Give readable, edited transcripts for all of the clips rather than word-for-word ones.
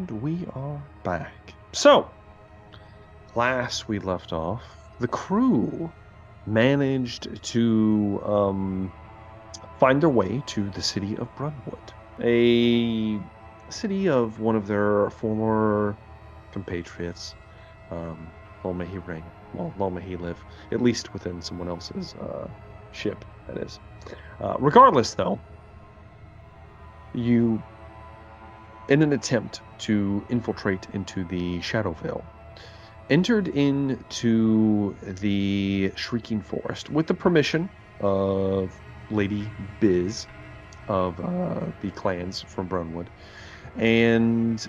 And we are back. So, last we left off, the crew managed to find their way to the city of Brunwood, a city of one of their former compatriots. Long may he reign. Well, long may he live, at least within someone else's ship, that is. Regardless, though, you, in an attempt to infiltrate into the Shadowvale, entered into the Shrieking Forest with the permission of Lady Biz of the clans from Brunwood, and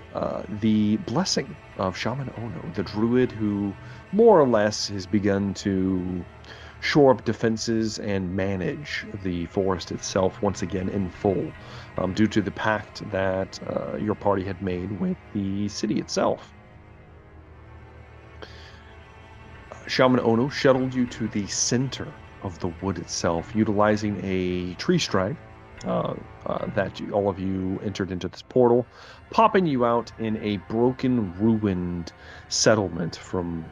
the blessing of Shaman Ono, the druid who more or less has begun to shore up defenses and manage the forest itself once again in full, due to the pact that your party had made with the city itself. Shaman Ono shuttled you to the center of the wood itself, utilizing a tree stride that all of you entered into this portal, popping you out in a broken, ruined settlement from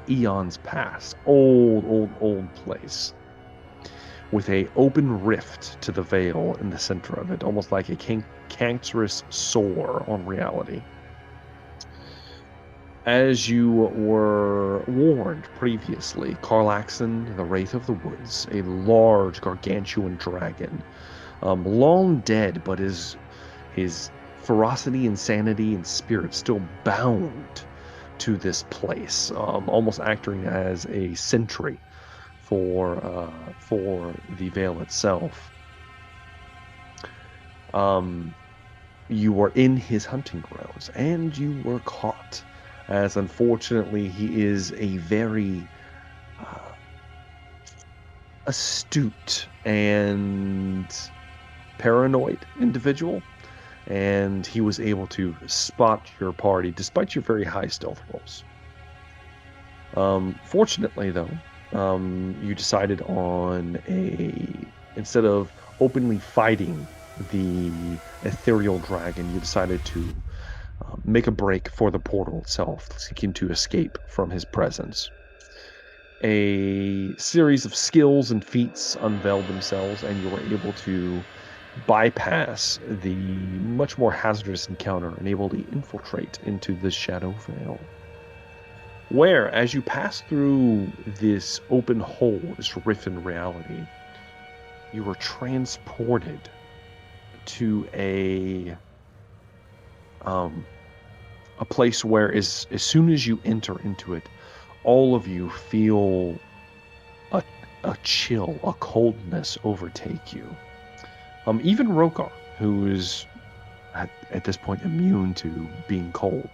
eons past. Old place. With a open rift to the veil in the center of it, almost like a cancerous sore on reality. As you were warned previously, Carlaxon, the Wraith of the Woods, a large, gargantuan dragon, long dead, but his ferocity, insanity, and spirit still bound to this place, almost acting as a sentry for the Vale itself. You were in his hunting grounds, and you were caught, as unfortunately he is a very astute and paranoid individual, and he was able to spot your party despite your very high stealth rolls. Fortunately, though, you decided on instead of openly fighting the ethereal dragon, you decided to make a break for the portal itself, seeking to escape from his presence. A series of skills and feats unveiled themselves, and you were able to bypass the much more hazardous encounter and able to infiltrate into the Shadowvale, where, as you pass through this open hole, this rift in reality, you were transported to a place where as soon as you enter into it, all of you feel a chill, a coldness overtake you. Even Rokar, who is at this point immune to being cold.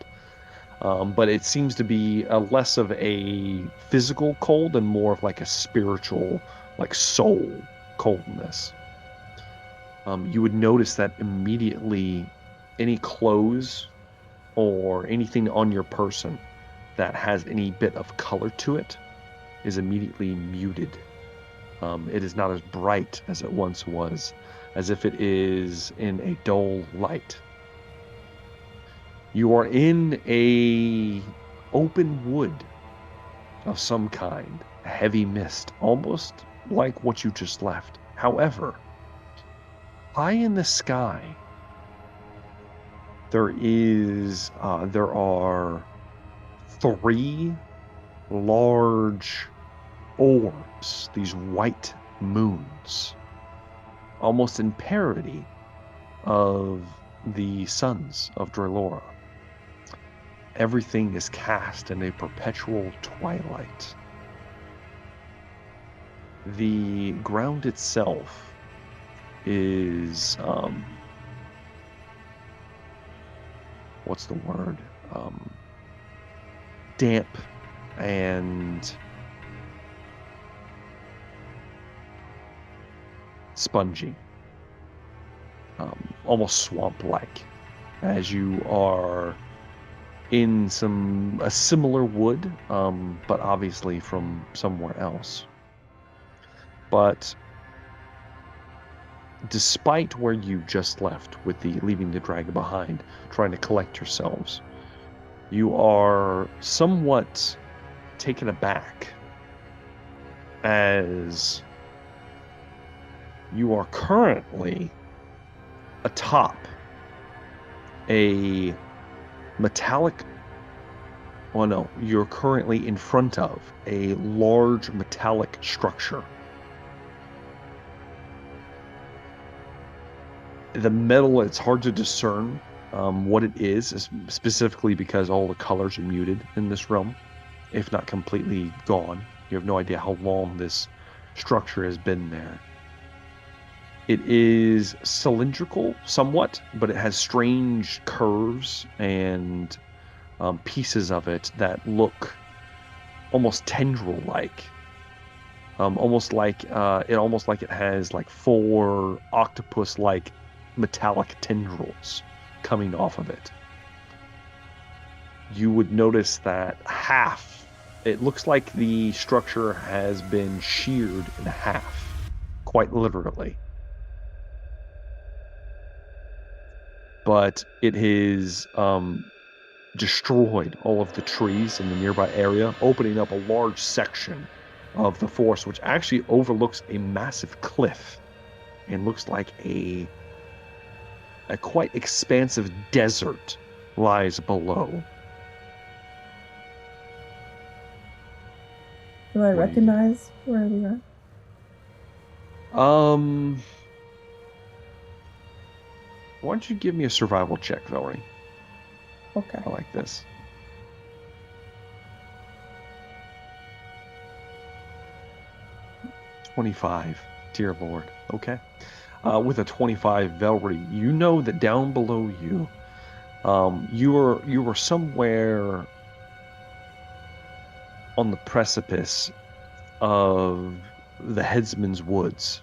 But it seems to be less of a physical cold and more of like a spiritual, like soul coldness. You would notice that immediately any clothes or anything on your person that has any bit of color to it is immediately muted. It is not as bright as it once was, as if it is in a dull light. You are in a open wood of some kind, a heavy mist, almost like what you just left. However, high in the sky, there are 3 large orbs, these white moons, almost in parody of the suns of Drelora. Everything is cast in a perpetual twilight. The ground itself is, what's the word? Damp and spongy, almost swamp-like, as you are in a similar wood, but obviously from somewhere else. But despite where you just left with the leaving the dragon behind, trying to collect yourselves, you are somewhat taken aback as you are currently atop a metallic. Oh no, you're currently in front of a large metallic structure. The metal, it's hard to discern what it is, specifically because all the colors are muted in this realm, if not completely gone. You have no idea how long this structure has been there. It is cylindrical somewhat, but it has strange curves and pieces of it that look almost tendril-like. Almost like it has like 4 octopus-like metallic tendrils coming off of it. You would notice that it looks like the structure has been sheared in half, quite literally. But it has destroyed all of the trees in the nearby area, opening up a large section of the forest, which actually overlooks a massive cliff and looks like a quite expansive desert lies below. Do I recognize where we are? Why don't you give me a survival check, Velree? Okay. I like this. $25, dear Lord. Okay. With a 25, Velree, you know that down below you, you were somewhere on the precipice of the Headsman's Woods,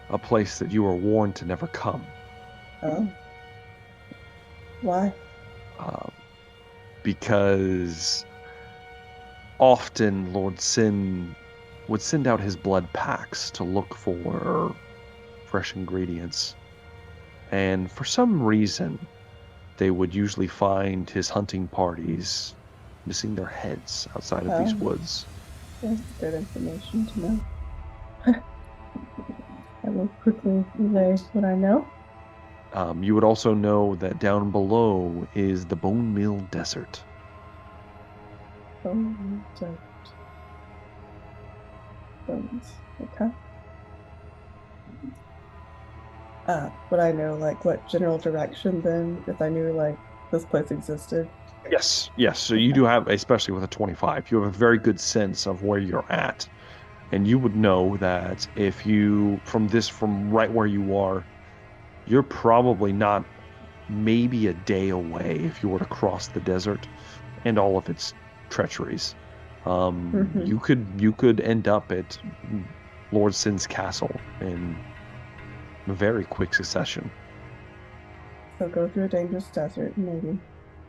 a place that you were warned to never come. Oh. Why? Because often Lord Sin would send out his blood packs to look for fresh ingredients. And for some reason, they would usually find his hunting parties missing their heads outside of these woods. That's good information to know. I will quickly relay what I know. You would also know that down below is the Bone Mill Desert. Bone Desert. Bones. Okay. Would I know like what general direction then if I knew like this place existed? Yes. So you do have, especially with a 25, you have a very good sense of where you're at. And you would know that if you, from right where you are, you're probably not maybe a day away if you were to cross the desert and all of its treacheries. You could end up at Lord Sin's castle in a very quick succession. So go through a dangerous desert, maybe.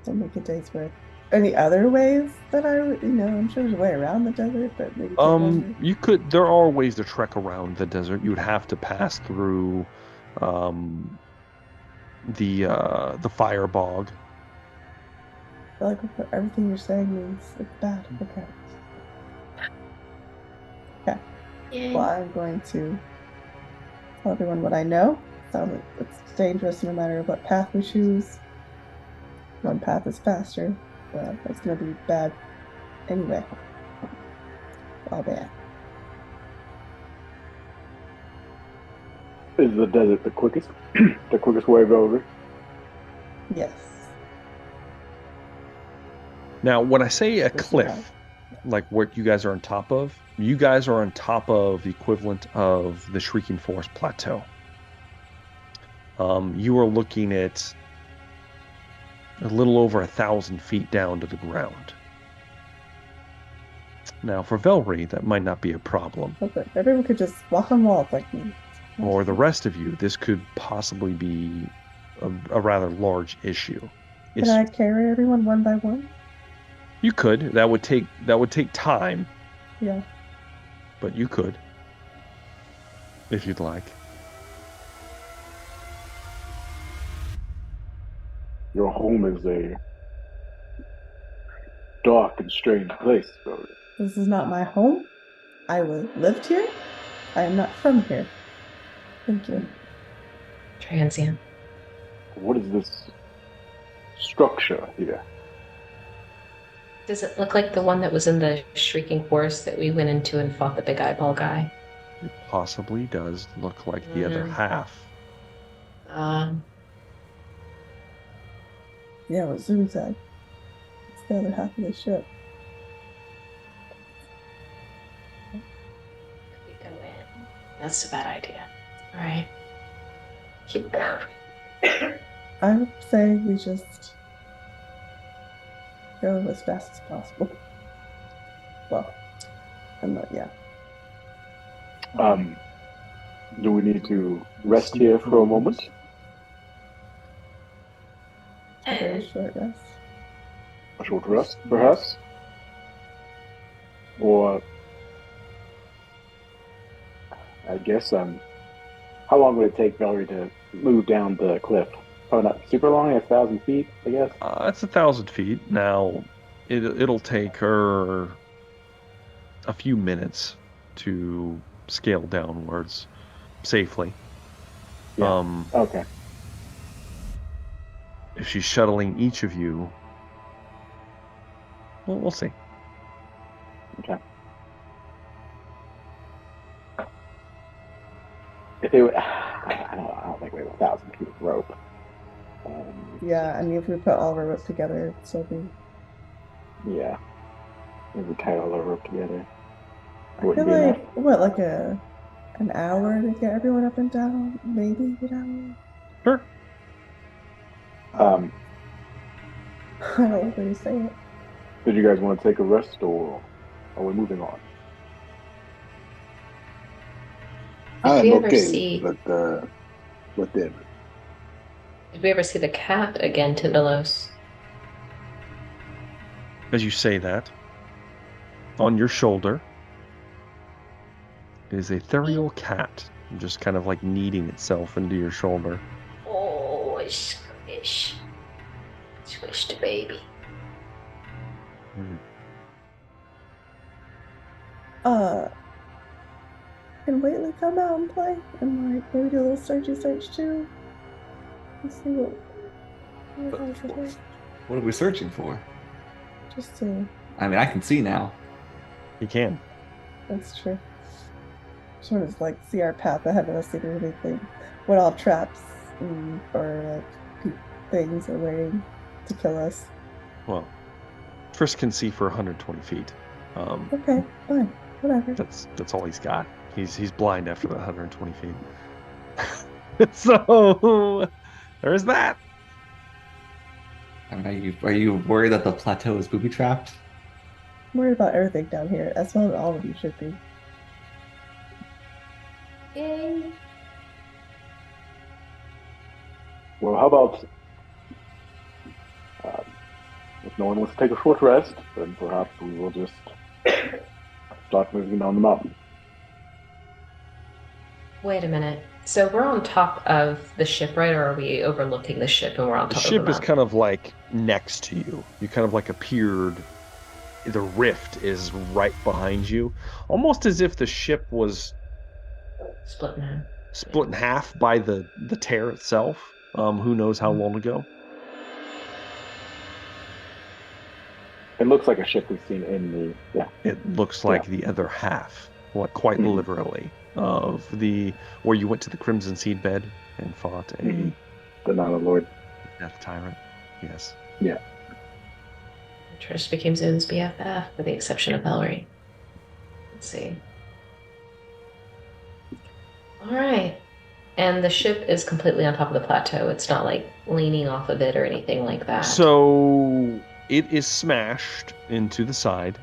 Don't make a day's worth. Any other ways that I'm sure there's a way around the desert, but maybe take longer. There are ways to trek around the desert. You would have to pass through the fire bog. I feel like everything you're saying means it's bad. Okay. Okay. Yay. Well, I'm going to tell everyone what I know. So it's dangerous no matter what path we choose. One path is faster. Well, that's going to be bad anyway. All bad. Is the desert the quickest way over? Yes. Now, when I say a cliff, like what you guys are on top of, you guys are on top of the equivalent of the Shrieking Forest Plateau. You are looking at a little over 1,000 feet down to the ground. Now, for Velree, that might not be a problem. Okay. Everyone could just walk on walls like me. Or the rest of you, this could possibly be a rather large issue. Can I carry everyone one by one? You could. That would take time. Yeah. But you could. if you'd like. Your home is a dark and strange place, Velree. This is not my home. I lived here. I am not from here. Thank you. Transient. What is this structure here? Does it look like the one that was in the Shrieking Forest that we went into and fought the big eyeball guy? It possibly does look like the other half. Yeah, what Zoom said. It's the other half of the ship. We go in. That's a bad idea. All right. Keep going. I would say we just go as fast as possible. Well, I'm not, yeah. Do we need to rest here for a moment? A very short rest. A short rest, perhaps? Or, I guess, how long would it take Velree to move down the cliff? Probably not super long, 1,000 feet, I guess. It's 1,000 feet. Now, it'll take her a few minutes to scale downwards safely. Yeah. Okay. If she's shuttling each of you, well, we'll see. Okay. If it, I don't think we have 1,000 feet of rope. Yeah, I mean, if we put all of our rope together, it'd still be. Yeah. Maybe tie all our rope together. I feel like, what, like an hour to get everyone up and down? Maybe an Sure. hour? I don't know what you say it. Did you guys want to take a rest, or are we moving on? I'm okay, but whatever. Did we ever see the cat again, Tindalos? As you say that, on your shoulder is a ethereal cat, just kind of like kneading itself into your shoulder. Oh, squish. Squish the baby. Can Waitley come out and play? And like maybe do a little search too? Let's see what What are we searching for? just to. I mean, I can see now. You can. That's true. Just want to like see our path ahead of us, see if there's anything, what all traps or like things are waiting to kill us. Well, Frisk can see for 120 feet. Okay, fine, whatever. That's all he's got. He's blind after the 120 feet. So there's that. I mean, are you worried that the plateau is booby trapped? I'm worried about everything down here, as well as all of you should be. Yay. Well, how about if no one wants to take a short rest, then perhaps we will just start moving down the mountain. Wait a minute. So we're on top of the ship, right? Or are we overlooking the ship and we're on The top of the ship is mountain? kind of like next to you. You kind of like appeared. The rift is right behind you, almost as if the ship was split in half by the tear itself. Who knows how long ago? It looks like a ship we've seen in the. Yeah. It looks like the other half, quite literally, of the where you went to the Crimson Seedbed and fought a the Nana Lord death tyrant. Yes. Yeah. Trish became Zoon's BFF, with the exception of Velree. Let's see. All right. And the ship is completely on top of the plateau. It's not like leaning off of it or anything like that. So it is smashed into the side.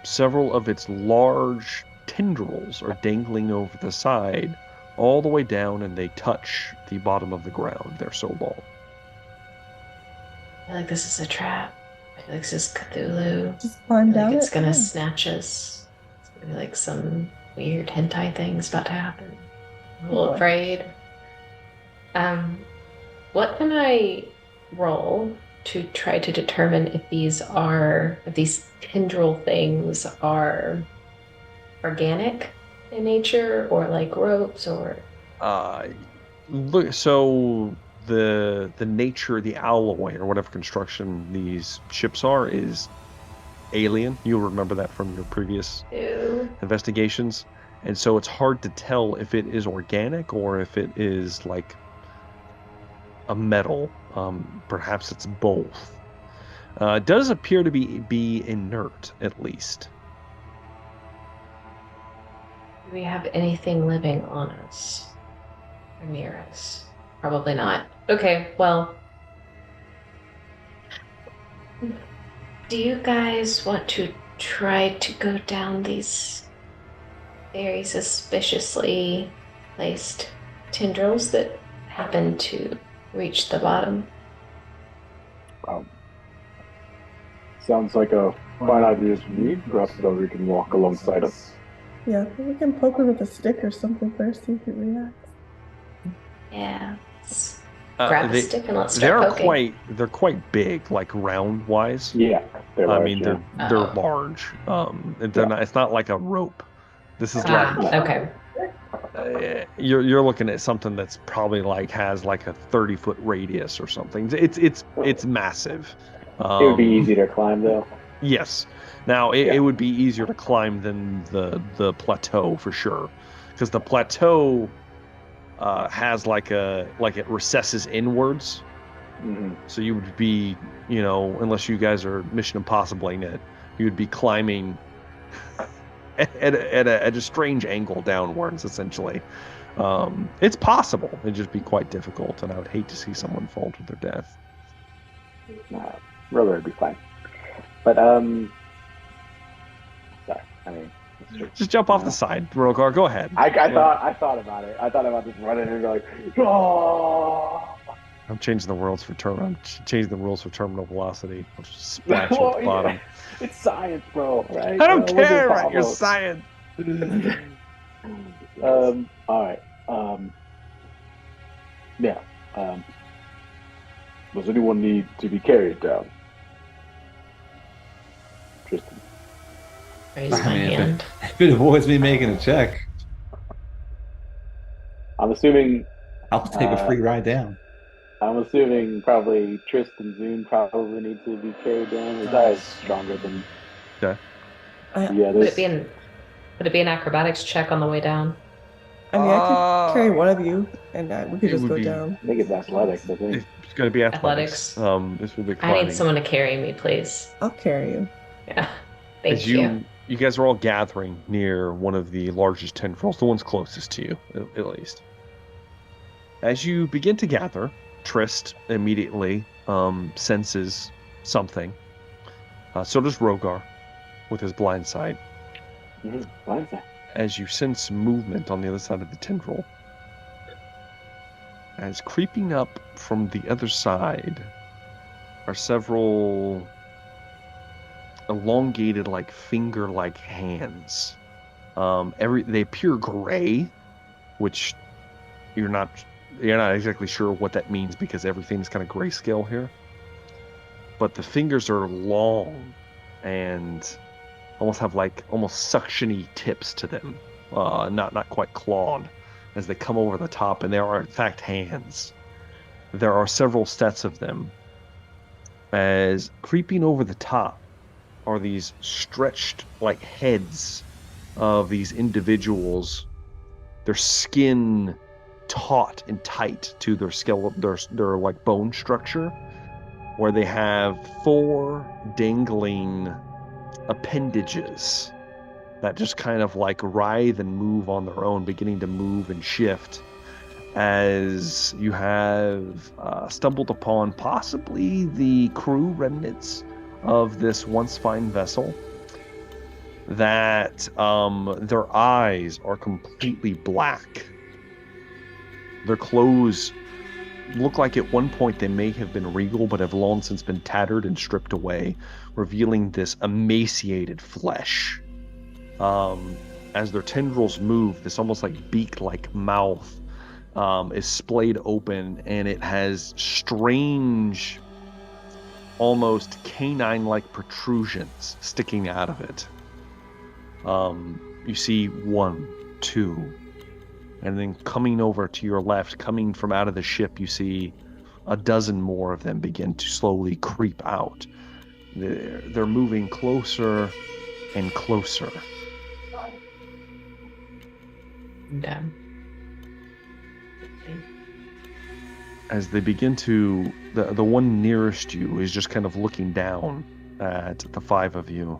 Several of its large tendrils are dangling over the side all the way down, and they touch the bottom of the ground. They're so long. I feel like this is a trap. I feel like this is Cthulhu. Just climb down Like it's it. gonna Yeah. snatch us. It's gonna be like some weird hentai thing's about to happen. I'm a little boy. afraid. What can I roll to try to determine if these tendril things are organic in nature or like ropes or Look, so the nature, the alloy or whatever construction these ships are is alien. You'll remember that from your previous ew. investigations. And so it's hard to tell if it is organic or if it is like a metal. Perhaps it's both. It does appear to be inert, at least. Do we have anything living on us or near us? Probably not. Okay, well, do you guys want to try to go down these very suspiciously placed tendrils that happen to reach the bottom? Sounds like a fine idea to me. Perhaps Velree can walk alongside us. Yeah, we can poke her with a stick or something first, see if it reacts. Yeah. Let's grab a stick and let's They're start poking. quite big, like round wise. Yeah, they're large, I mean, they're Oh. large. They're not. It's not like a rope. This is Okay. you're looking at something that's probably has like a 30-foot radius or something. It's massive. It would be easy to climb, though. Yes. Now it would be easier to climb than the plateau for sure, because the plateau has it recesses inwards. Mm-hmm. So you would be, unless you guys are Mission Impossibling it, you would be climbing at a strange angle downwards, essentially. It's possible. It'd just be quite difficult, and I would hate to see someone fall to their death. Roller would be fine. But, sorry, I mean... Just jump off the side, Rogar. Go ahead. I thought about it. I thought about just running and going, oh! I'm changing the rules for terminal velocity. I'll just splash at the bottom. It's science, bro, right? I don't care about your science. All right. Yeah. Does anyone need to be carried down? Tristan. Raise my hand. If it avoids me making a check, I'm assuming I'll take a free ride down. I'm assuming probably Tristan Zune probably need to be carried down. His eye is stronger than Okay. the Would others. it be an acrobatics check on the way down? I mean, I could carry one of you, and we could it just would go be- down. I think it's athletics, I think. It's going to be athletics. This will be I climbing. need someone to carry me, please. I'll carry you. Yeah. Thank As you. you guys are all gathering near one of the largest tendrils, the ones closest to you, at least. As you begin to gather, Trist immediately senses something. So does Rogar with his blind sight. Blind sight. As you sense movement on the other side of the tendril, as creeping up from the other side are several elongated, finger-like hands. They appear gray, which you're not exactly sure what that means because everything's kind of grayscale here. But the fingers are long and almost have almost suction-y tips to them, not quite clawed, as they come over the top, and they are in fact hands. There are several sets of them. As creeping over the top are these stretched heads of these individuals, their skin taut and tight to their skeleton, their bone structure, where they have 4 dangling appendages that just kind of writhe and move on their own, beginning to move and shift, as you have stumbled upon possibly the crew remnants of this once fine vessel, that their eyes are completely black. Their clothes look like at one point they may have been regal, but have long since been tattered and stripped away, revealing this emaciated flesh. as their tendrils move, this almost like beak-like mouth is splayed open, and it has strange, almost canine-like protrusions sticking out of it. You see 1, 2, and then coming over to your left, coming from out of the ship, you see a dozen more of them begin to slowly creep out. They're moving closer and closer. Yeah. As they begin to, the one nearest you is just kind of looking down at the 5 of you.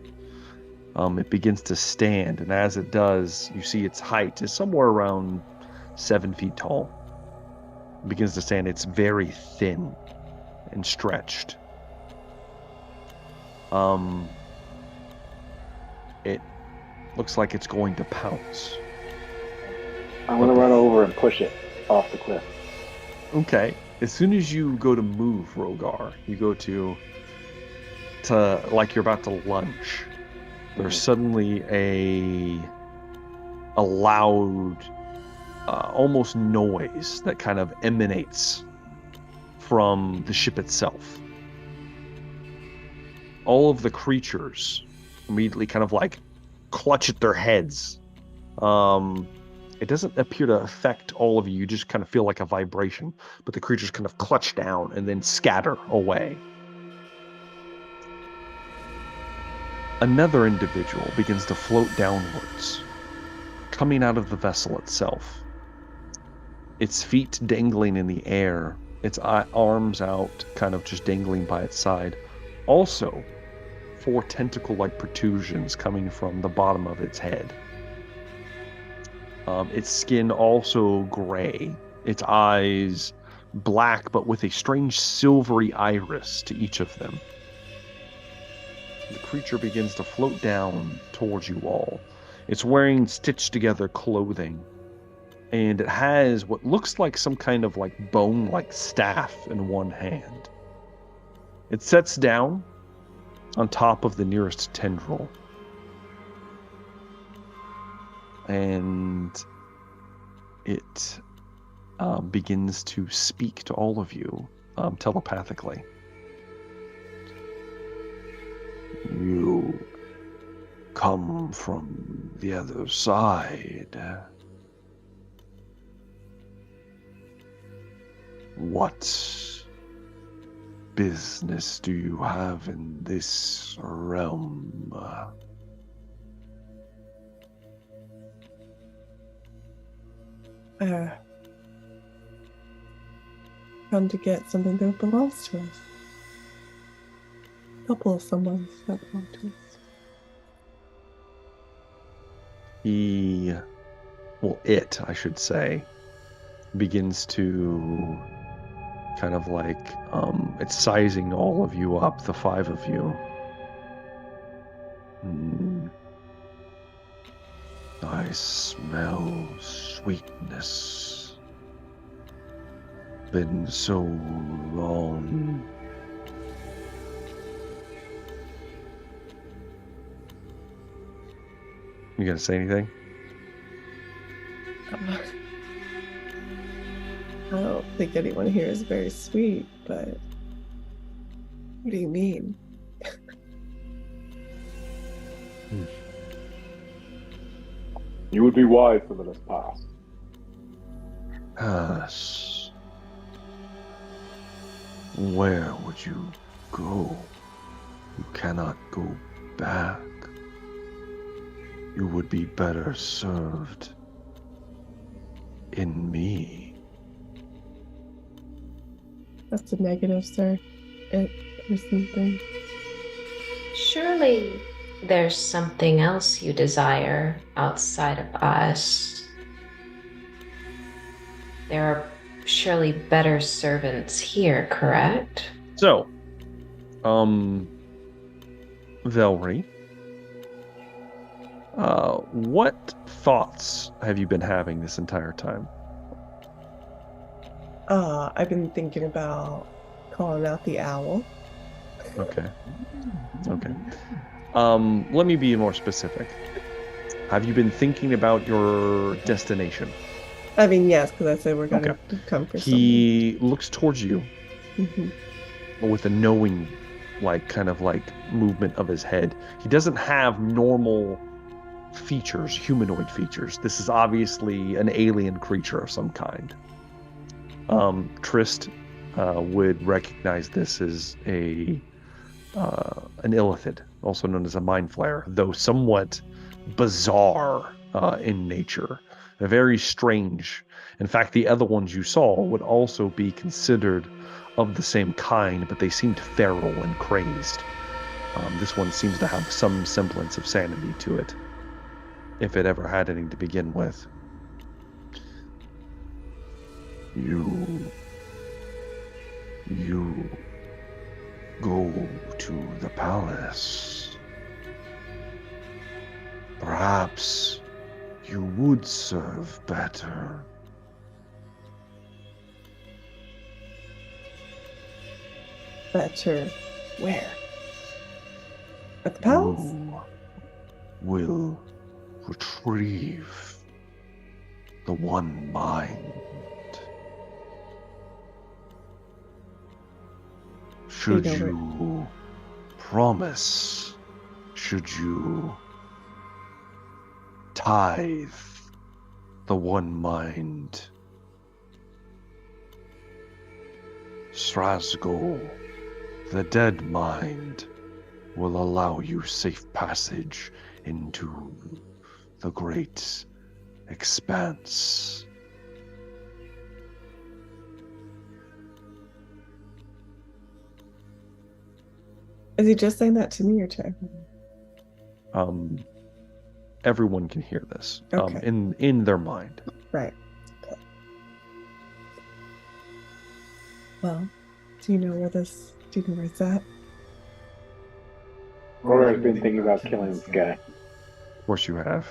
It begins to stand, and as it does, you see its height is somewhere around 7 feet tall. It begins to stand. It's very thin and stretched. It looks like it's going to pounce. I'm going to run over and push it off the cliff. Okay. As soon as you go to move, Rogar, you go to like you're about to lunge. There's suddenly a loud, almost noise that kind of emanates from the ship itself. All of the creatures immediately kind of like clutch at their heads. It doesn't appear to affect all of you. You just kind of feel like a vibration, but the creatures kind of clutch down and then scatter away. Another individual begins to float downwards, coming out of the vessel itself. Its feet dangling in the air, its arms out, kind of just dangling by its side. Also, 4 tentacle-like protrusions coming from the bottom of its head. Its skin also gray, its eyes black, but with a strange silvery iris to each of them. The creature begins to float down towards you all. It's wearing stitched together clothing, and it has what looks like some kind of like bone-like staff in one hand. It sets down on top of the nearest tendril. And it begins to speak to all of you telepathically. You come from the other side. What business do you have in this realm? Come to get something that belongs to us. A couple of someone's that belong to us. It, I should say, begins to kind of like, it's sizing all of you up, the 5 of you. I smell sweetness. Been so long. You gonna say anything? I don't think anyone here is very sweet, but what do you mean? You would be wise to let us pass. Pass. Where would you go? You cannot go back. You would be better served in me. That's a negative, sir. Or something. Surely there's something else you desire outside of us. There are surely better servants here, correct? So, Velree, what thoughts have you been having this entire time? I've been thinking about calling out the owl. Okay. Let me be more specific. Have you been thinking about your destination? I mean, yes, because I said we're going to Okay. come for He looks towards you something. with a knowing, kind of movement of his head. He doesn't have normal features, humanoid features. This is obviously an alien creature of some kind. Trist would recognize this as an illithid, also known as a mind flayer, though somewhat bizarre in nature. Very strange. In fact, the other ones you saw would also be considered of the same kind, but they seemed feral and crazed. This one seems to have some semblance of sanity to it, if it ever had any to begin with. You go to the palace. Perhaps you would serve better. Better where? At the palace? You will retrieve the one mind. Should you promise, should you tithe the one mind, Srazgo, the dead mind, will allow you safe passage into the great expanse. Is he just saying that to me or to everyone? Everyone can hear this. Okay. In their mind. Right. Okay. Well, do you know where it's at? Rogar's been thinking about killing this guy. Of course you have.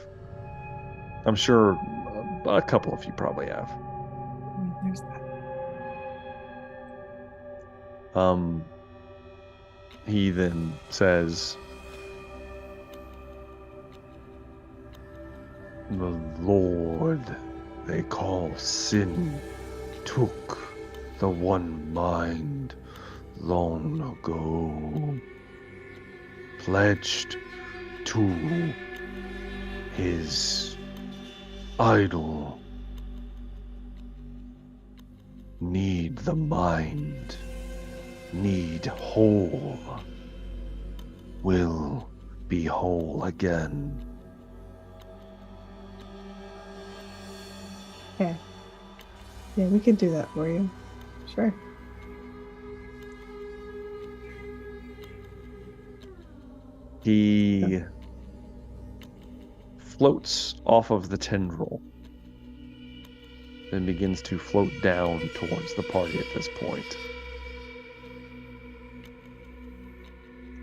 I'm sure a couple of you probably have. There's that. He then says, the Lord they call Sin took the one mind long ago, pledged to his idol. Need the mind, need whole, will be whole again. Yeah. Yeah, we can do that for you. Sure. He floats off of the tendril and begins to float down towards the party at this point.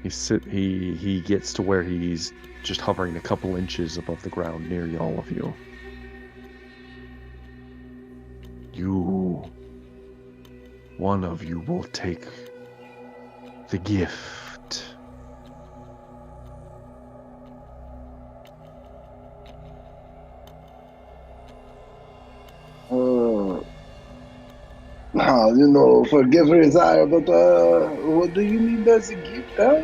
He gets to where he's just hovering a couple inches above the ground near all of you. One of you will take the gift. Forgive her desire, but what do you need as a gift, huh?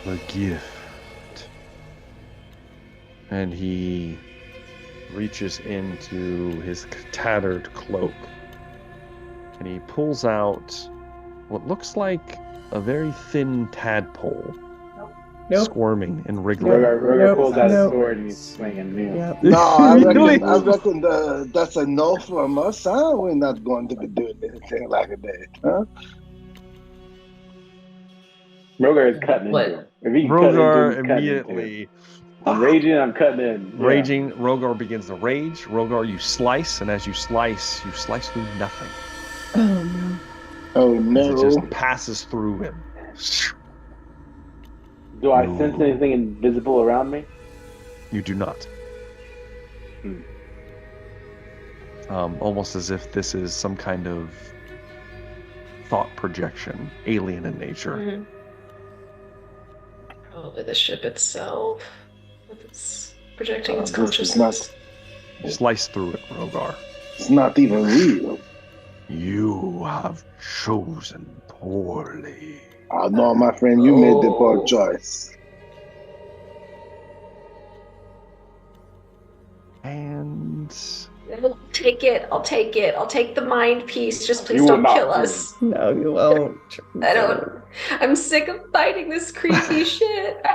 The gift. And he reaches into his tattered cloak and he pulls out what looks like a very thin tadpole. Nope. Squirming and wriggling. Rogar pulls out his sword and he's swinging. Yep. No, I reckon that's a no from us, huh? We're not going to be doing anything like that, huh? Rogar is cutting into him. If he can Rogar cut into him, he's cutting into him. immediately I'm raging, I'm cutting in. Yeah. raging. Rogar begins to rage. Rogar, you slice, and as you slice through nothing. Oh no. Oh As no. it just passes through him. Do I sense anything invisible around me? You do not. Almost as if this is some kind of thought projection, alien in nature. Probably the ship itself. It's projecting its This is consciousness. Slice through it, Rogar. It's not even real. You have chosen poorly. No, my friend, you made the poor choice. And I'll take it. I'll take it. I'll take the mind piece. Just please You will don't not kill do us. No, you won't. I don't. I'm sick of fighting this creepy shit.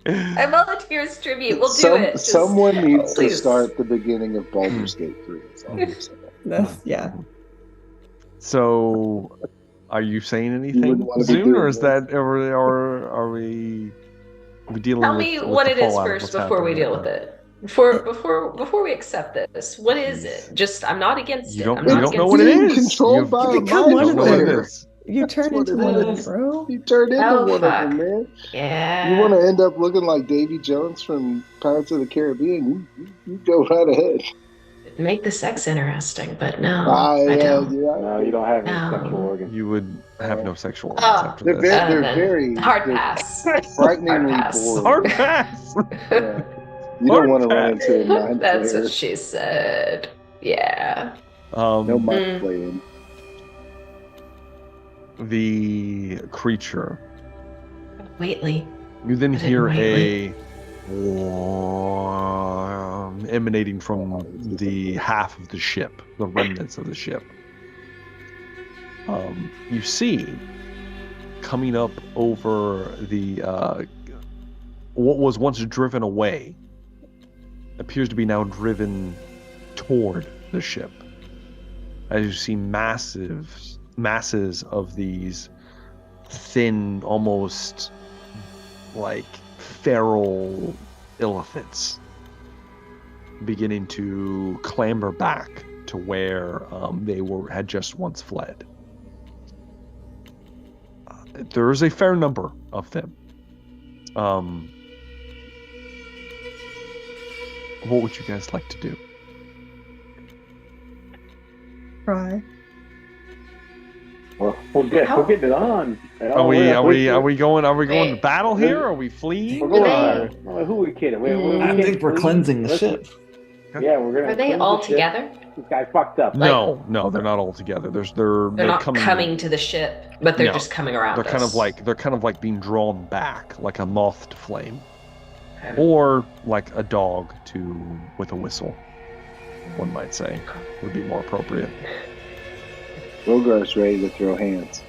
I volunteer as tribute. We'll do it. Just, Someone needs to please. start the beginning of Baldur's Gate 3. That's all I'm saying. Yeah. so, are you saying anything wouldn't wanna be soon, doing or is this. that, or are we dealing Tell with? me with what the it is fallout of first what's before we happening deal right with now? it. Before we accept this, what is it? Just I'm not against You it. don't. I'm You not don't know against what it Being is. controlled by You a become mind one You of don't know what it flayer. is. You turn what into it one, is. bro. You turned into Oh, one fuck. of them, man. Yeah. You want to end up looking like Davy Jones from Pirates of the Caribbean? You go right ahead. Make the sex interesting, but no, I I don't. No, you don't have any No. sexual organs. You would have no sexual organs Oh, after They're this. very, then hard they're pass. Hard frighteningly pass. boring. Hard pass. Yeah. You don't want to run Hard into a mind That's flayer. what she said. Yeah. No mind Mm. flaying. The creature. Waitley. You then Is it hear Waitley? emanating from the half of the ship, the remnants of the ship. You see coming up over the what was once driven away appears to be now driven toward the ship. As you see masses of these thin, almost like feral illithits beginning to clamber back to where they had just once fled. There is a fair number of them. What would you guys like to do? Try. Well, we're getting it on. Are we going to battle here? Are we fleeing? We're going. Who are we kidding? I think we're cleansing the ship. Yeah, we're gonna. Are they cleanse all the ship. together? This guy fucked up. No, they're not all together. They're not coming to the ship, but they're No, just coming around They're us. kind of like being drawn back, like a moth to flame, Okay. or like a dog with a whistle. One might say would be more appropriate. Rogar's ready to throw hands.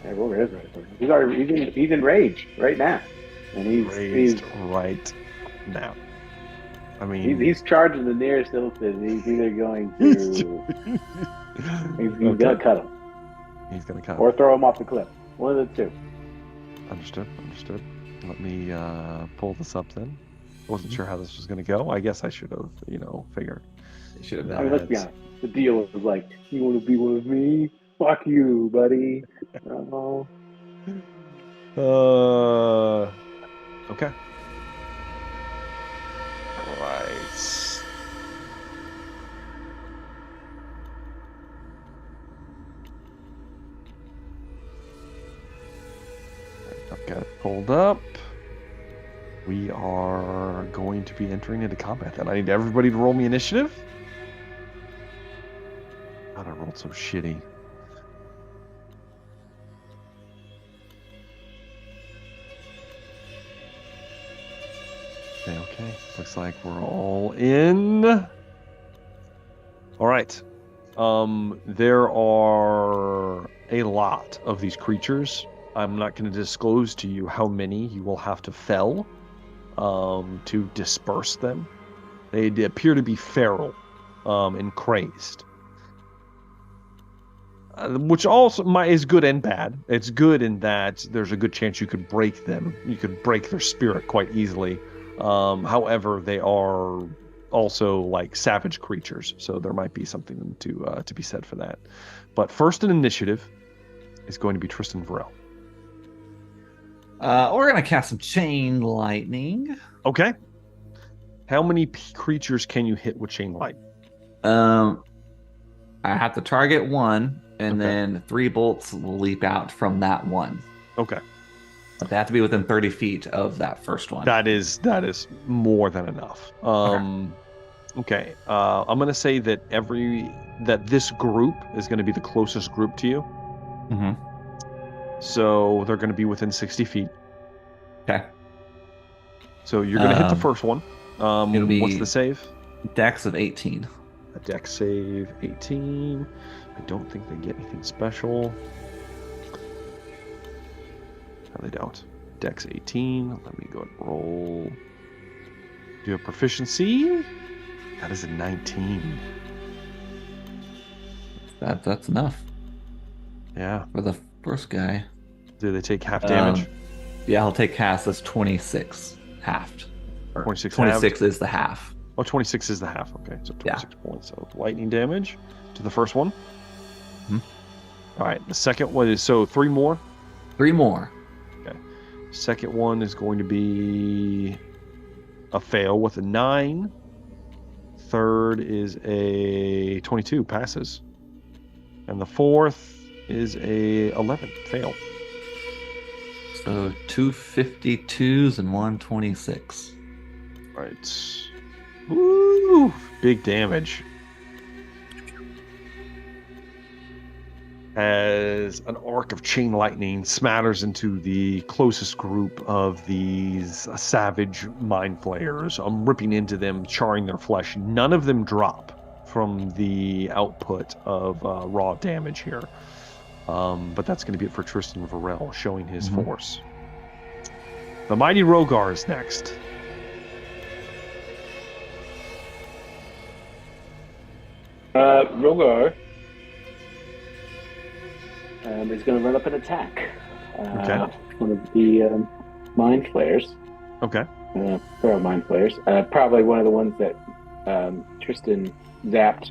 Yeah, Rogar is right. He's in rage right now, and he's Raised right now. I mean, he's charging the nearest illithid. He's either going to he's gonna cut him He's gonna cut. or throw him off the cliff. One of the two. Understood. Let me pull this up then. I wasn't sure how this was gonna go. I guess I should have, figured. You should have I mean, let's be honest. The deal was like, you want to be one of me? Fuck you, buddy. Oh. Okay. Right. I've got it pulled up. We are going to be entering into combat then. I need everybody to roll me initiative. God, I rolled so shitty. Okay. Looks like we're all in. All right. There are a lot of these creatures. I'm not going to disclose to you how many you will have to fell to disperse them. They appear to be feral and crazed. Which also is good and bad. It's good in that there's a good chance you could break them. You could break their spirit quite easily. However, they are also like savage creatures, so there might be something to be said for that. But first in initiative is going to be Tristan Varel. We're gonna cast some chain lightning. Okay. How many creatures can you hit with chain light? I have to target one, and Okay. then 3 bolts will leap out from that one. Okay. They have to be within 30 feet of that first one. That is more than enough. Okay. I'm gonna say that this group is gonna be the closest group to you. Mm-hmm. So they're gonna be within 60 feet. Okay. So you're gonna hit the first one. It'll be what's the save? Dex of 18. A dex save 18. I don't think they get anything special. No, they don't. Dex 18. Let me go and roll. Do you have proficiency? That is a 19. That's enough. Yeah. For the first guy. Do they take half damage? Yeah, he'll take half. That's 26 halved. 26 halved? Is the half. Oh, 26 is the half. Okay, so 26 points of lightning damage to the first one. Mm-hmm. All right, the second one is, so 3 more? 3 more. Okay. Second one is going to be a fail with a 9. Third is a 22, passes. And the fourth is a 11, fail. So 2 52s and 126. Right. Woo! Big damage. As an arc of chain lightning smatters into the closest group of these savage mind flayers, ripping into them, charring their flesh. None of them drop from the output of raw damage here. But that's going to be it for Tristan Varel, showing his force. The mighty Rogar is next. Rogar is going to run up and attack one of the mind flayers. Okay. There are mind flayers. Probably one of the ones that Tristan zapped.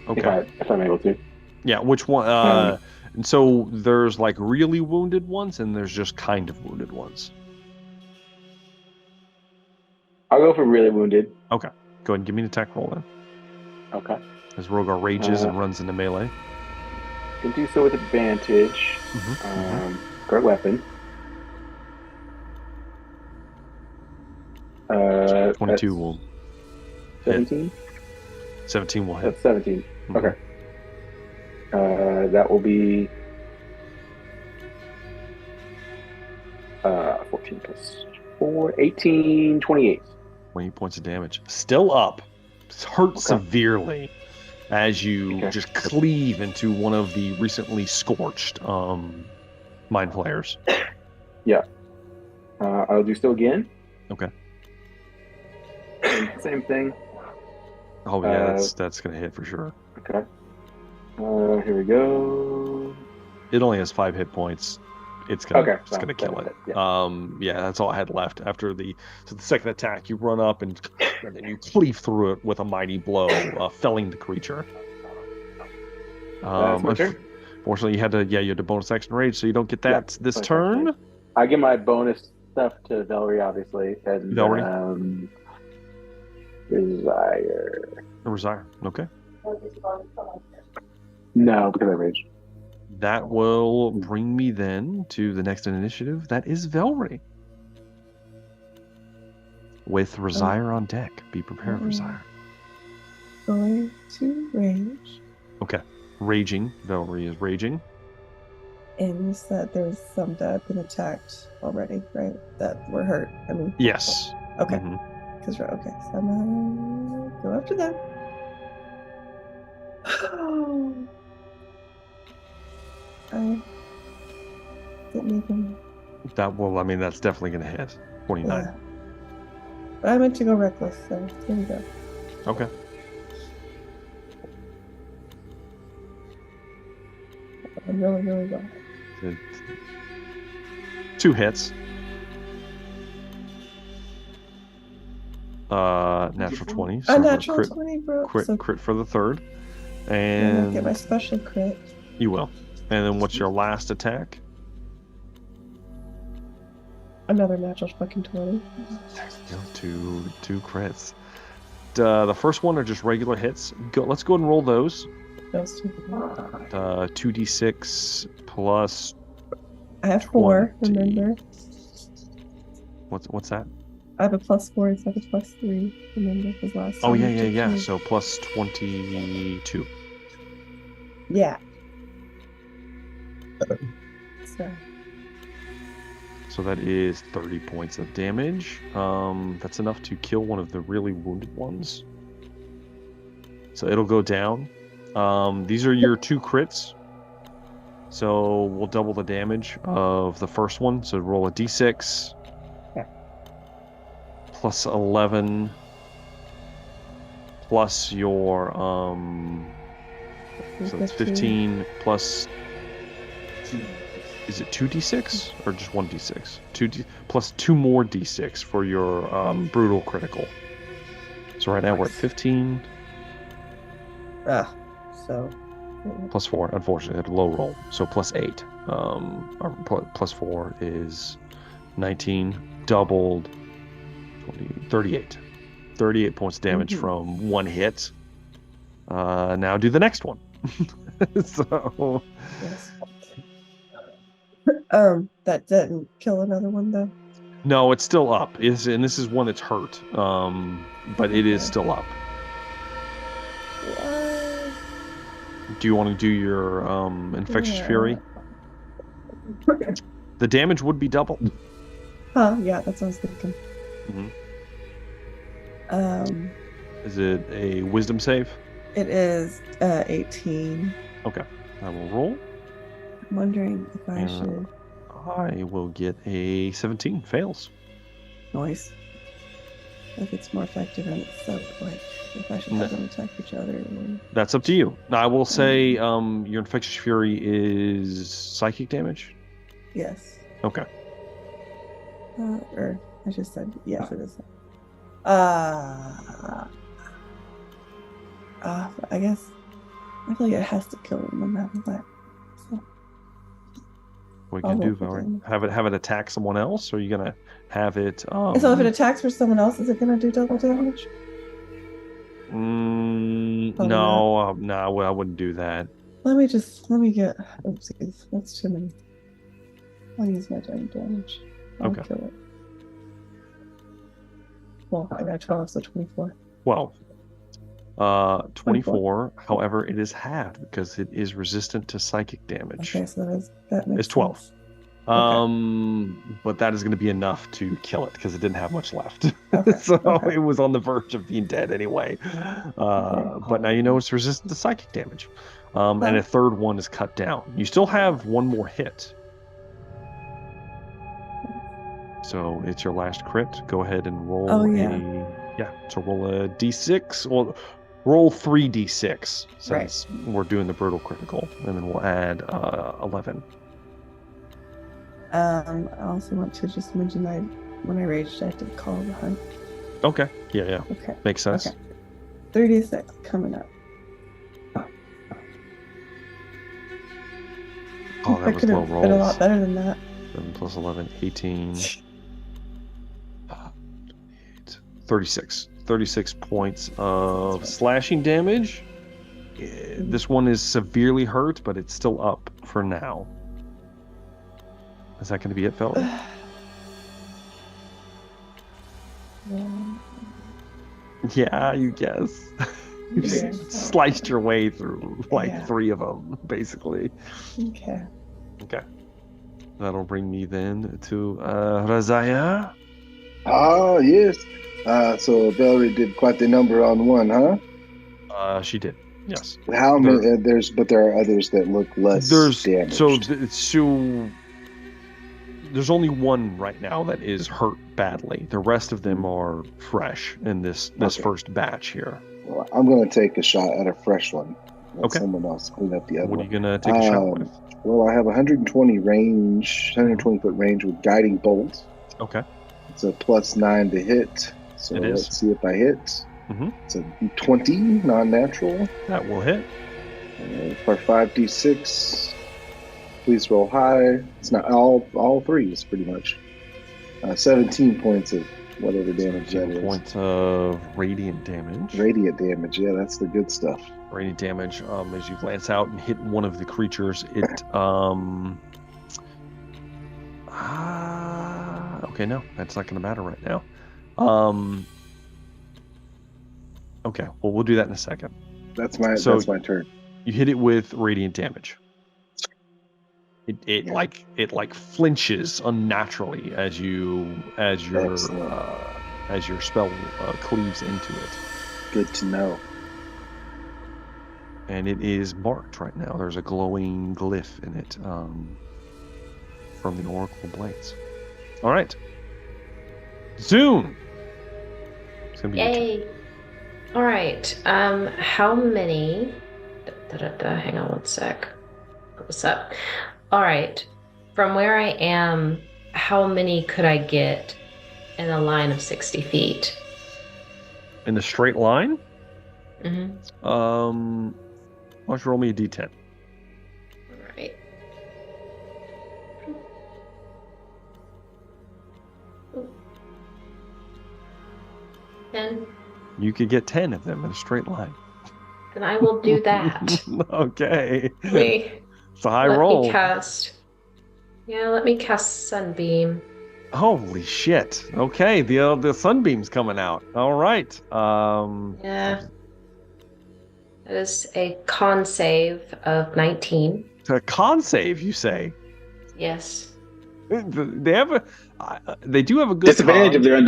Okay. If I'm able to. Yeah, which one? And so there's like really wounded ones, and there's just kind of wounded ones. I'll go for really wounded. Okay. Go ahead and give me an attack roll then. Okay. As Rogar rages and runs into melee. Can do so with advantage. Guard weapon. 22 will 17? 17 will hit. That's 17. Okay. That will be 14 plus 4, 18, 28. 20 points of damage. Still up. It's hurt severely as you just cleave into one of the recently scorched mind flayers. Yeah. I'll do so again. Okay. Same thing. Oh yeah, that's gonna hit for sure. Okay. Here we go. It only has 5 hit points. It's gonna kill it. Yeah. That's all I had left after the second attack. You run up and then you cleave through it with a mighty blow, felling the creature. That's my turn. Fortunately, you had to bonus action rage, so you don't get that this turn. I give my bonus stuff to Velree, obviously, and Velree. Desire. Okay. No, because I raged. That will bring me then to the next initiative. That is Velree. With Resire on deck. Be prepared, Resire. Going to rage. Okay. Raging. Velree is raging. And you said there's some that have been attacked already, right? That were hurt. I mean. Yes. Okay. Because so I'm gonna go after them. I didn't even. That's definitely going to hit. 29. Yeah. But I meant to go reckless, so here we go. Okay. I'm really, really well. 2 hits. Natural 20. So natural 20, bro. Crit for the third. And I'll get my special crit. You will. And then what's your last attack? Another natural fucking 20. Two crits. The first one are just regular hits. Let's go ahead and roll those. Those two. 2d6 plus I have 4, 20. remember? What's that? I have a +4 instead of +3, remember? Because last time Oh, yeah, we yeah, did yeah. 2. So plus 22. Yeah. So that is 30 points of damage. That's enough to kill one of the really wounded ones. So it'll go down. These are your 2 crits. So we'll double the damage of the first one. So roll a d6. Yeah. Plus 11. Plus your so it's 15 plus. Is it 2d6 or just 1d6? Plus 2 more d6 for your brutal critical. So right now we're at 15. So. Plus 4, unfortunately, at a low roll. So plus 8. Plus 4 is 19. Doubled. 20, 38. 38 points of damage from 1 hit. Now do the next one. So. Yes. That didn't kill another one though. No, it's still up. And this is one that's hurt. But it is still up. Do you want to do your infectious fury? The damage would be doubled. Yeah, that's what I was thinking. Is it a wisdom save? It is 18. Okay, I will roll. I'm wondering if I should. I will get a 17. Fails. Noise. If it's more effective and it's so like if I should have them attack each other. Or... That's up to you. I will say your infectious fury is psychic damage. Yes. Okay. Or I just said yes. It is. I guess I feel like it has to kill him no matter what. So. What are you gonna do, Velree? Have it attack someone else, or are you gonna have it? So if it attacks for someone else, is it gonna do double damage? No, I wouldn't do that. Let me get. Oopsies, that's too many. I'll use my giant damage. I'll kill it. Well, I got 12, so 24. 12. 24. However, it is halved because it is resistant to psychic damage. Okay, so that makes it's 12. Sense. But that is going to be enough to kill it because it didn't have much left. Okay. So it was on the verge of being dead anyway. But now you know it's resistant to psychic damage. And a third one is cut down. You still have one more hit. So it's your last crit. Go ahead and roll so roll a d6. Well, roll 3d6 since we're doing the brutal critical. And then we'll add 11. I also want to just mention that when I raged, I had to call the hunt. Okay. Yeah. Okay. Makes sense. Okay. 3d6 coming up. Oh, that was low rolls. Been a lot better than that. 7 plus 11, 18. 36. 36 points of slashing damage. This one is severely hurt, but it's still up for now. Is that going to be it, Velree? Yeah, you guess. You sliced your way through like 3 of them, basically. Okay. That'll bring me then to Razaya. Oh, yes. So Velree did quite the number on one, huh? She did. Yes. How many? But there are others that look less damaged. So there's only one right now that is hurt badly. The rest of them are fresh in this first batch here. Well, I'm going to take a shot at a fresh one. Let someone else clean up the other one. What are you going to take a shot with? Well, I have 120 foot range with guiding bolt. Okay. It's a +9 to hit. So let's see if I hit. It's a 20 non-natural. That will hit. For 5d6. Please roll high. It's not all threes, pretty much. 17 points of whatever damage that is. 17 points of radiant damage. Radiant damage, yeah, that's the good stuff. Radiant damage. As you glance out and hit one of the creatures, it Okay, no, that's not going to matter right now. Okay, well, we'll do that in a second. That's my turn. You hit it with radiant damage. It flinches unnaturally as your spell cleaves into it. Good to know. And it is marked right now. There's a glowing glyph in it from the Oracle Blades. All right. Zoom! It's going to be your turn. Yay! All right. How many... Hang on one sec. What's up? All right. From where I am, how many could I get in a line of 60 feet? In the straight line? Mm-hmm. Why don't you roll me a d10? All right. Ooh. 10. You could get 10 of them in a straight line. Then I will do that. Okay. It's a high roll. Let me cast Sunbeam. Holy shit. Okay, the sunbeam's coming out. All right. Yeah. That is a con save of 19. A con save, you say? Yes. They do have a good disadvantage con. if they're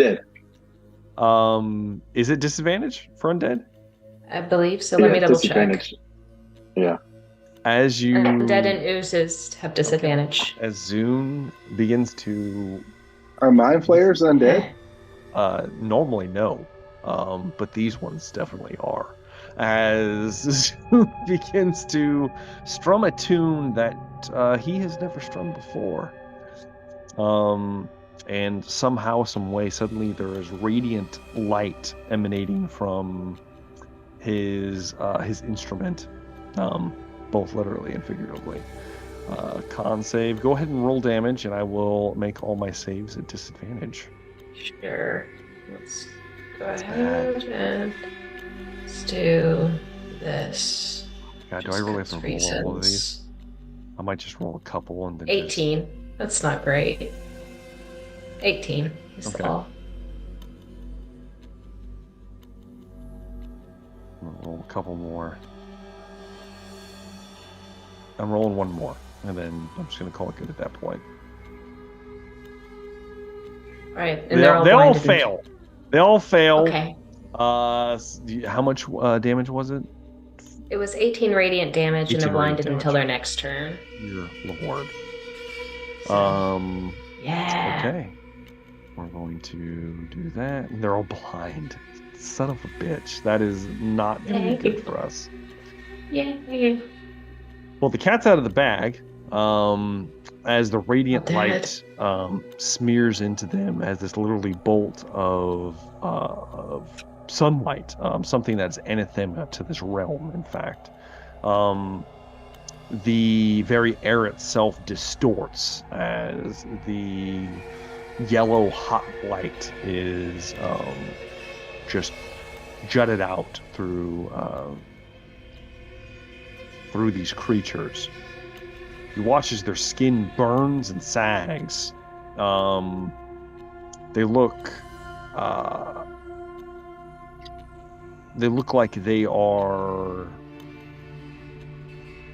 undead. Is it disadvantage for undead? I believe so. Let me double check. Yeah. As you undead and oozes have disadvantage. As Zoom begins to Are mind flayers undead? Normally no. But these ones definitely are. As Zoom begins to strum a tune that he has never strummed before. And somehow, some way, suddenly there is radiant light emanating from his instrument, both literally and figuratively. Con save. Go ahead and roll damage, and I will make all my saves at disadvantage. Sure. Let's go ahead and let's do this. God, do I really have to roll all of these? I might just roll a couple and then 18. That's not great. 18 is all. I'm gonna roll a couple more. I'm rolling one more, and then I'm just gonna call it good at that point. All right, and they all fail. They all fail. Okay. How much damage was it? It was 18 radiant damage, and they're blinded damage. until their next turn. Your lord. Yeah. Okay. We're going to do that. And they're all blind. Son of a bitch. That is not going to be good for us. Yeah. Well, the cat's out of the bag. As the radiant light smears into them as this literally bolt of sunlight, something that's anathema to this realm, in fact. The very air itself distorts as the yellow hot light is just jutted out through these creatures. You watch as their skin burns and sags. They look like they are,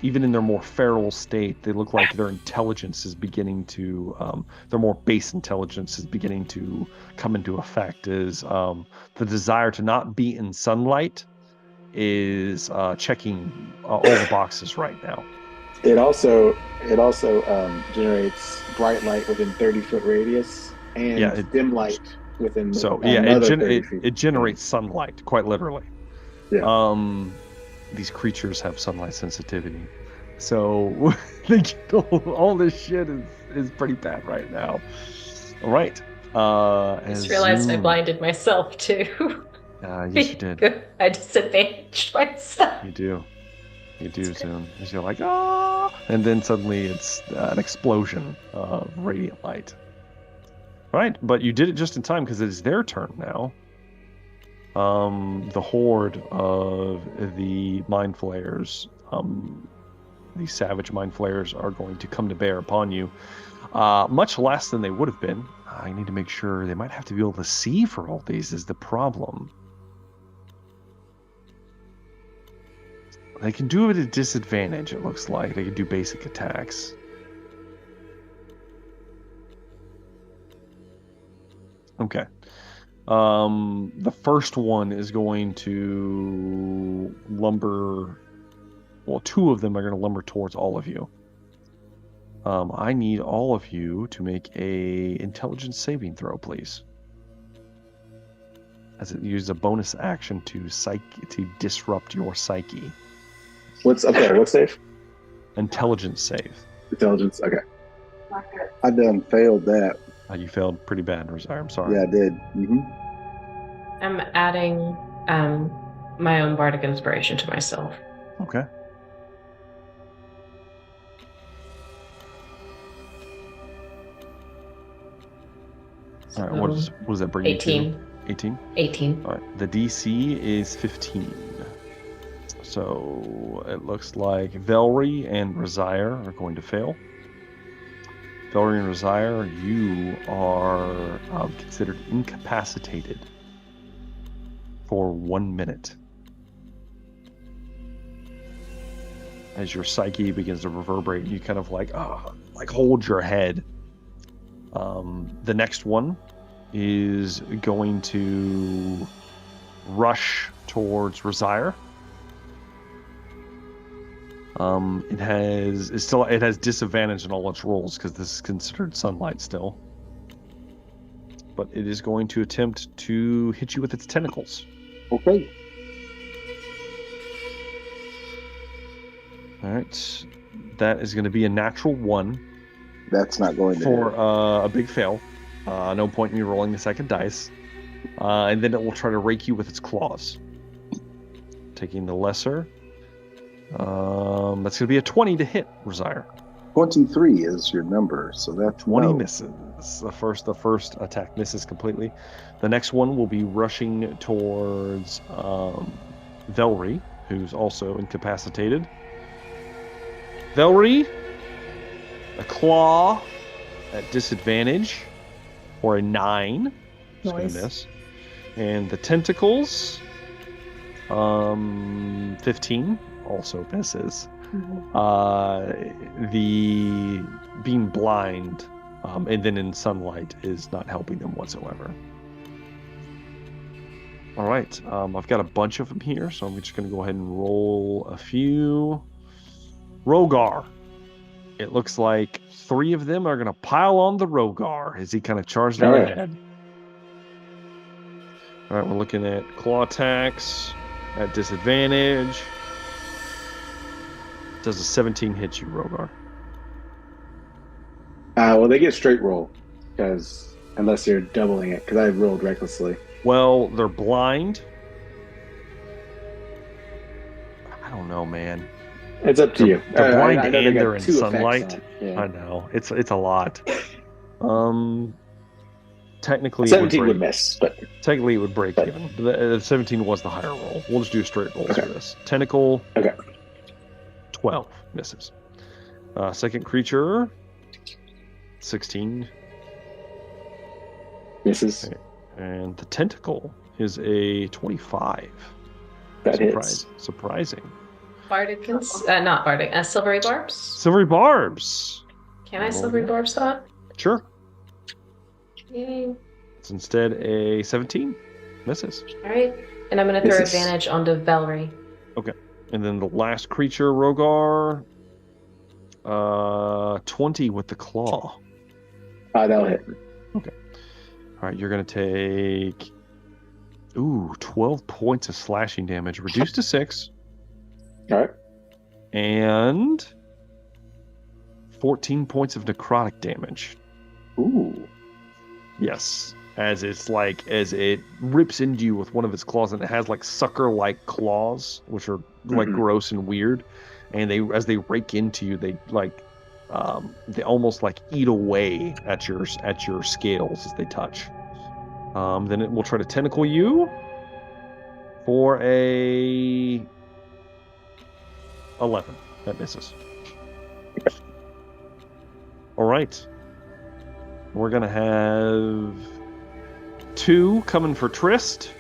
even in their more feral state, they look like their intelligence is beginning to, their more base intelligence is beginning to come into effect. Is the desire to not be in sunlight is checking all the boxes right now. It also generates bright light within 30-foot radius and dim light within. It generates sunlight, quite literally. Yeah. These creatures have sunlight sensitivity, so all this shit is pretty bad right now. All right. I just realized I blinded myself too. Yes, you did. I disadvantaged myself. You do, Zoom. As you're like, ah, and then suddenly it's an explosion of radiant light. All right, but you did it just in time because it is their turn now. The horde of the mind flayers, these savage mind flayers, are going to come to bear upon you, much less than they would have been I need to make sure they might have to be able to see for all these is the problem. They can do it at a disadvantage, it looks like. They can do basic attacks. Okay. The first one is going to lumber... Well, two of them are going to lumber towards all of you. I need all of you to make a intelligence saving throw, please. As it uses a bonus action to disrupt your psyche. What's save? Intelligence save. Intelligence. Okay. I done failed that. You failed pretty bad, Rosaire. I'm sorry. Yeah, I did. I'm adding my own bardic inspiration to myself. Okay. So, All right. What does that bring you to? 18. 18? 18. All right. The DC is 15. So it looks like Velree and Rosaire are going to fail. Velree and Rosaire, you are considered incapacitated for 1 minute. As your psyche begins to reverberate, you kind of like hold your head. The next one is going to rush towards Rosaire. It has disadvantage in all its rolls because this is considered sunlight still. But it is going to attempt to hit you with its tentacles. Okay. All right, that is going to be a natural 1. That's not going to for hit. A big fail. No point in you rolling the second dice. And then it will try to rake you with its claws. Taking the lesser. That's going to be a 20 to hit, Rosaire. 23 is your number, so that's 20 misses. The first attack misses completely. The next one will be rushing towards Velree, who's also incapacitated. Velree, a claw at disadvantage, or a 9. It's going to miss. And the tentacles, 15, also misses. The being blind and then in sunlight is not helping them whatsoever. All right, I've got a bunch of them here, so I'm just going to go ahead and roll a few. Rogar. It looks like 3 of them are going to pile on the Rogar as he kind of charged out ahead. All right, we're looking at claw attacks at disadvantage. Does a 17 hit you, Rogar? Well, they get straight roll, because unless you're doubling it, because I rolled recklessly. Well, they're blind. I don't know, man. It's up to you. They're blind I know and they they're got in 2 sunlight. effects on it. Yeah. I know. It's a lot. Technically, 17 would miss, but technically it would break even. The 17 was the higher roll. We'll just do straight rolls for this. Tentacle. Okay. 12 misses. Second creature. 16 misses. Okay. And the tentacle is a 25. That hits. Surprising. Bardic, not Bardic, Silvery Barbs? Silvery Barbs. Can I Silvery Barbs that? Sure. Yay. It's instead a 17. Misses. Alright. And I'm going to throw advantage onto Velree. Okay. And then the last creature, Rogar. 20 with the claw. That'll hit. Okay. All right, you're going to take 12 points of slashing damage, reduced to 6. All right. And 14 points of necrotic damage. Ooh. Yes. As it rips into you with one of its claws, and it has like sucker-like claws, which are like gross and weird. And as they rake into you, they almost like eat away at your scales as they touch. Then it will try to tentacle you for a 11. That misses. All right. We're gonna have 2 coming for Trist.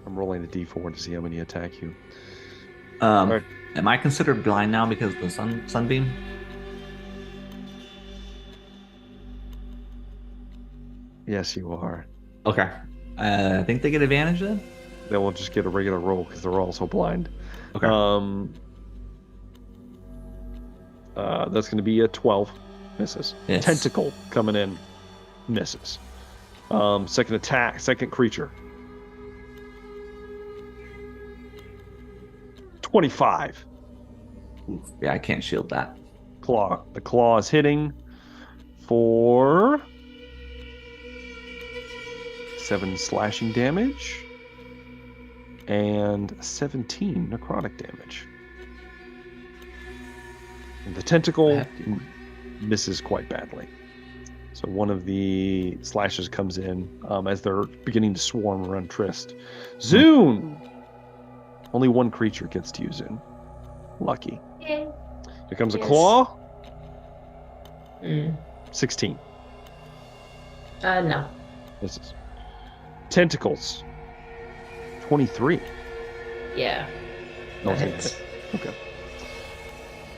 I'm rolling a d4 to see how many attack you. Right. Am I considered blind now because of the sunbeam? Yes, you are. Okay. I think they get advantage then? They will just get a regular roll because they're also blind. Okay. That's going to be a 12. Misses. Yes. Tentacle coming in. Misses. Second attack. Second creature. 25. Yeah, I can't shield that. Claw. The claw is hitting for 7 slashing damage and 17 necrotic damage. And the tentacle misses quite badly. So one of the slashes comes in as they're beginning to swarm around Trist. Zune! Only one creature gets to you, Zune. Lucky. Yay. Here comes a Yes. claw. Mm. 16. No. This is tentacles. 23. Yeah. No, That it's hits. okay.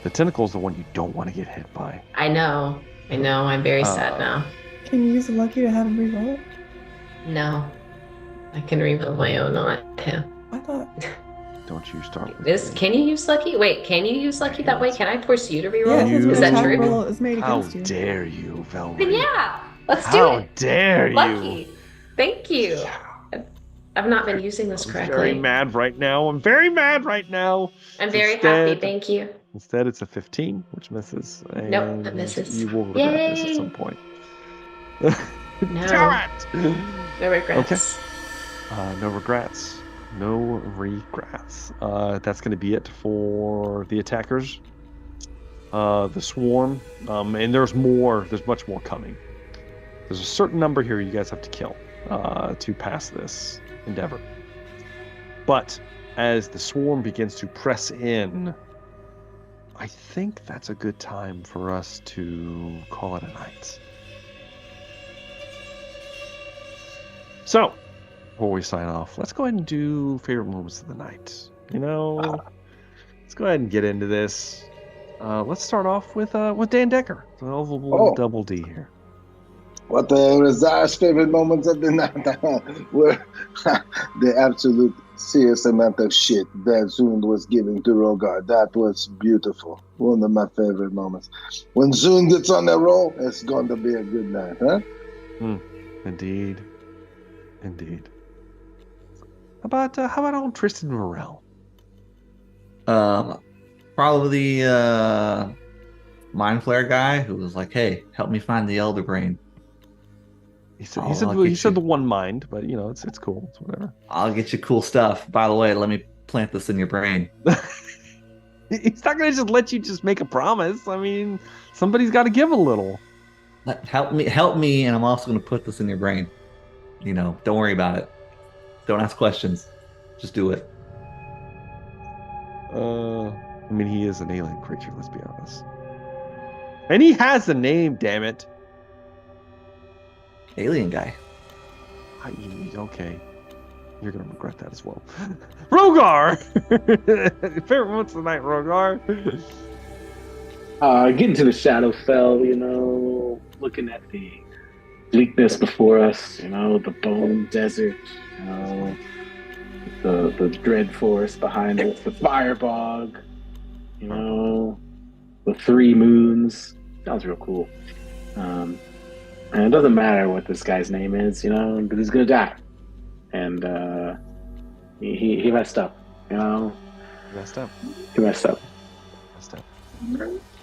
The tentacle is the one you don't want to get hit by. I know. I'm very sad now. Can you use a lucky to have him reroll? No. I can reroll my own on it too. I thought. Don't you start with This me. can you use lucky? Wait, can you use lucky that way? Can I force you to Yeah, reroll? his You- Is that attack true? roll is made How against you. dare you, Velree? Then yeah. Let's do How it. dare you? Lucky. Thank you. I've not been using this I'm very correctly. mad right now. I'm very mad right now. I'm very happy. Instead- Thank you. Instead, it's a 15, which misses. And Nope, that misses. You will regret this at Yay. some point. No. Damn it! No regrets. No regrets. No regrets. That's going to be it for the attackers. The swarm. And there's more. There's much more coming. There's a certain number here you guys have to kill to pass this endeavor. But as the swarm begins to press in, I think that's a good time for us to call it a night. So, before we sign off, let's go ahead and do favorite moments of the night. Let's go ahead and get into this. Let's start off with Dan Decker. So we'll double D here. What was our favorite moments of the night were the absolute serious amount of shit that Zune was giving to Rogar. That was beautiful. One of my favorite moments. When Zune gets on the roll, it's going to be a good night, huh? Indeed. How about old Tristan Morel? Probably the Mind Flare guy who was like, "Hey, help me find the Elder Brain." He said I'll he get said you. the one mind, but it's cool. It's whatever. I'll get you cool stuff. By the way, let me plant this in your brain. He's not gonna just let you just make a promise. I mean, somebody's got to give a little. Help me, and I'm also going to put this in your brain. Don't worry about it. Don't ask questions. Just do it. I mean, he is an alien creature. Let's be honest. And he has a name. Damn it. Alien guy. Okay. You're gonna regret that as well. Rogar! Favorite moments of the night, Rogar. Getting to the Shadowfell, looking at the bleakness before us, the bone desert, the dread forest behind us, the fire bog, the 3 moons. Sounds real cool. And it doesn't matter what this guy's name is, because he's gonna die. And he messed up, Messed up. He messed up.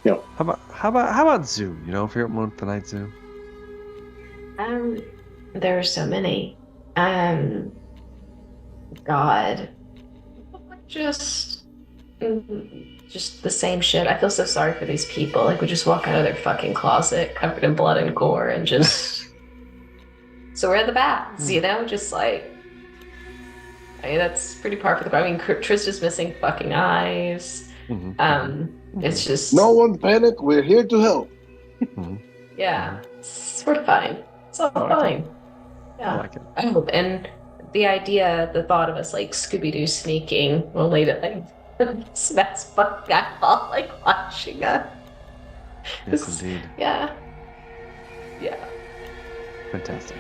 Yo. How about Zoo? Favorite moment of the night, Zoo? There are so many. God. Just the same shit. I feel so sorry for these people. Like, we just walk out of their fucking closet covered in blood and gore and just... So where are the bats, Just like... that's pretty par for the course. I mean, Trista's missing fucking eyes. It's just... No one panic. We're here to help. Mhm. Yeah, we're fine. It's all Okay. fine. Yeah. I like it. Oh, and the thought of us like Scooby-Doo sneaking will lead it like that's fucking eyeball like watching us. Yes, indeed. Yeah. Yeah. Fantastic.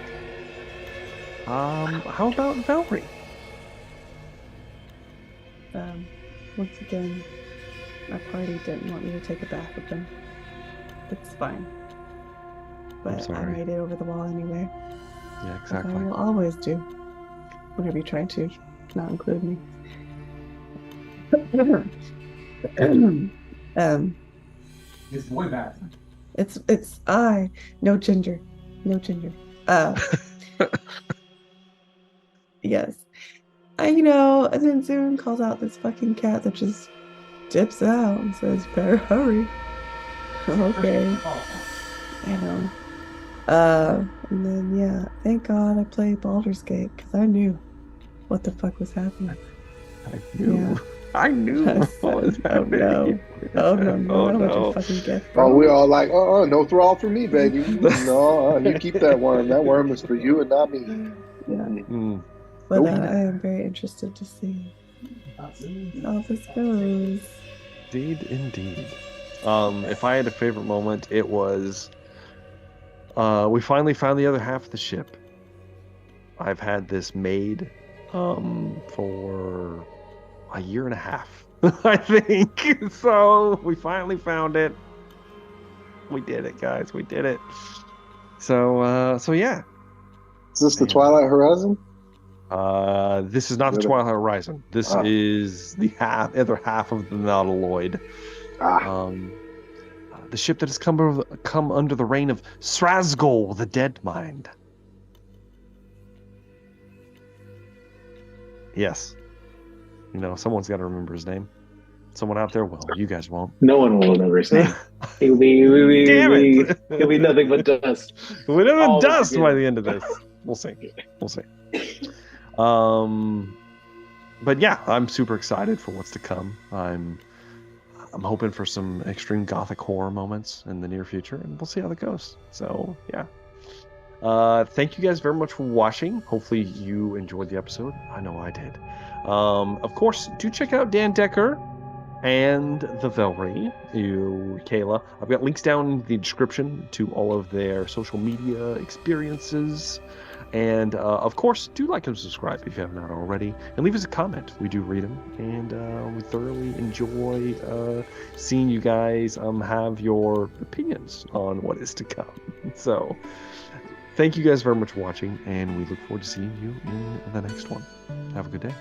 How about Velree? Once again, my party didn't want me to take a bath with them. It's fine. But I sorry. made it over the wall anyway. Yeah, As exactly. I will always do. Whenever you try to not include me. This boy back. It's no ginger. No ginger. Yes. And then Zoom calls out this fucking cat that just dips out and says, better hurry. Okay. I know. And then yeah, thank God I played Baldur's Gate because I knew what the fuck was happening. I knew. Yeah. I knew I what was said, oh happening. no. Oh no, Oh, I don't want no. your fucking gift, Oh, bro. we're all like, no thrall for me, baby. No, you keep that worm. That worm is for you and not me. Yeah. Mm. But Nope. I am very interested to see how this goes. Indeed. If I had a favorite moment, it was we finally found the other half of the ship. I've had this made for a year and a half, I think. So we finally found it. We did it, guys. We did it. So yeah. Is this the Man. Twilight Horizon? This is not the Really? Twilight Horizon. This Ah. is the other half of the Nautiloid. Ah, The ship that has come under the reign of Srazgol, the Dead Mind. Yes. Someone's got to remember his name. Someone out there will. You guys won't. No one will remember his name. He'll Damn it! He'll be nothing but dust. We'll never All dust forgiven. by the end of this. We'll see. But yeah, I'm super excited for what's to come. I'm hoping for some extreme gothic horror moments in the near future, and we'll see how that goes. So yeah. Thank you guys very much for watching. Hopefully you enjoyed the episode. I know I did. Of course, do check out Dan Decker and the Velree, Kayla. I've got links down in the description to all of their social media experiences. And of course, do like and subscribe if you have not already, and leave us a comment. We do read them, and we thoroughly enjoy seeing you guys have your opinions on what is to come. So, thank you guys very much for watching, and we look forward to seeing you in the next one. Have a good day.